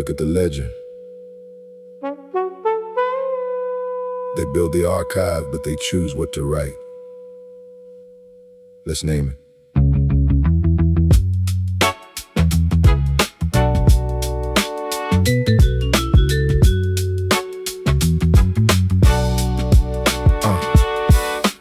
Look at the legend. They build the archive, but they choose what to write. Let's name it.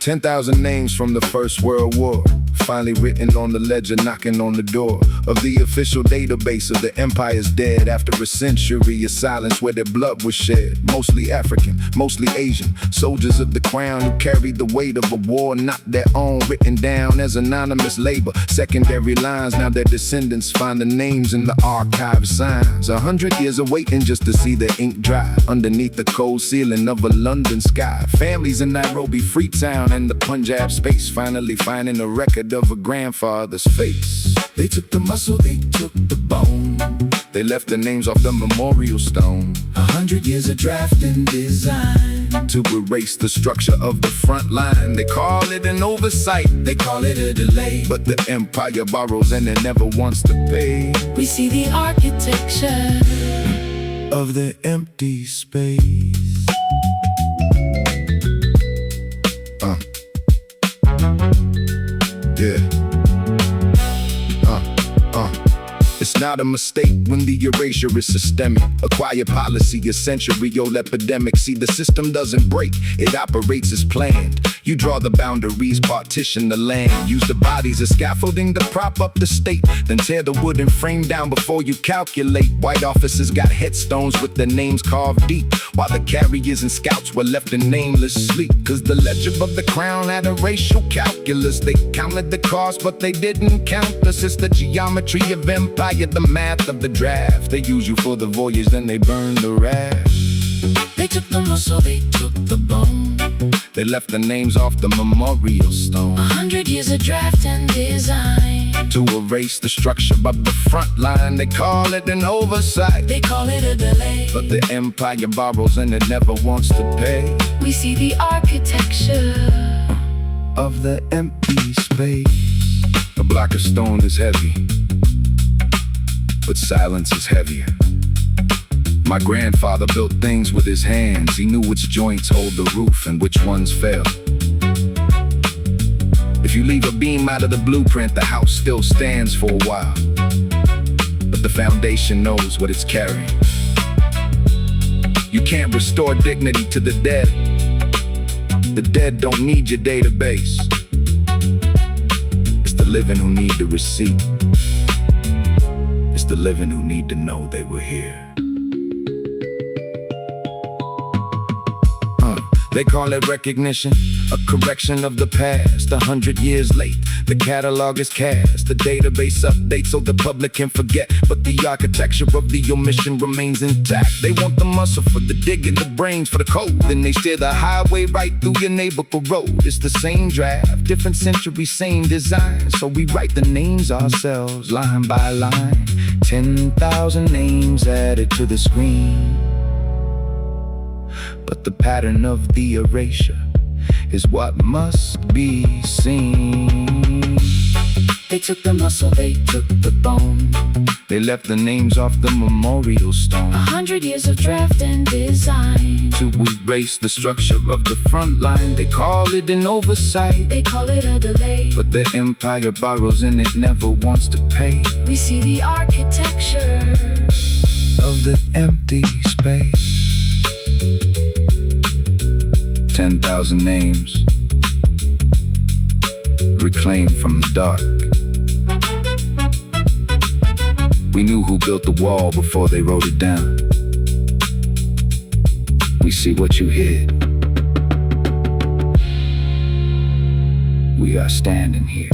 10,000 names from the First World War, finally written on the ledger, knocking on the door of the official database of the empire's dead. After a century of silence where their blood was shed, mostly African, mostly Asian, soldiers of the crown who carried the weight of a war not their own, written down as anonymous labor. Secondary lines, now their descendants find the names in the archive signs. 100 years of waiting just to see the ink dry underneath the cold ceiling of a London sky. Families in Nairobi, Freetown, and the Punjab space, finally finding a record of a grandfather's face. They took the muscle, they took the bone, they left the names off the memorial stone. 100 years of draft and design to erase the structure of the front line. They call it an oversight, they call it a delay, but the empire borrows and it never wants to pay. We see the architecture of the empty space. It's not a mistake when the erasure is systemic. A quiet policy, a century-old epidemic. See, the system doesn't break, it operates as planned. You draw the boundaries, partition the land, use the bodies as scaffolding to prop up the state, then tear the wooden frame down before you calculate. White officers got headstones with their names carved deep, while the carriers and scouts were left in nameless sleep. Cause the ledger of the crown had a racial calculus. They counted the cost, but they didn't count us. It's the geometry of empire, the math of the draft. They use you for the voyage, then they burn the raft. They took the muscle, they took the bone, they left the names off the memorial stone. 100 years of draft and design to erase the structure of the front line. They call it an oversight, they call it a delay, but the empire borrows and it never wants to pay. We see the architecture of the empty space. A block of stone is heavy, but silence is heavier. My grandfather built things with his hands. He knew which joints hold the roof and which ones fell. If you leave a beam out of the blueprint, the house still stands for a while, but the foundation knows what it's carrying. You can't restore dignity to the dead. The dead don't need your database. It's the living who need the receipt. It's the living who need to know they were here. They call it recognition, a correction of the past. 100 years late, the catalog is cast. The database updates so the public can forget, but the architecture of the omission remains intact. They want the muscle for the digging, the brains for the code, then they steer the highway right through your neighborhood road. It's the same draft, different century, same design, so we write the names ourselves, line by line. 10,000 names added to the screen, but the pattern of the erasure is what must be seen. They took the muscle, they took the bone, they left the names off the memorial stone. 100 years of draft and design to erase the structure of the front line. They call it an oversight, they call it a delay, but the empire borrows and it never wants to pay. We see the architecture of the empty space. 10,000 names reclaimed from the dark. We knew who built the wall before they wrote it down. We see what you hid. We are standing here.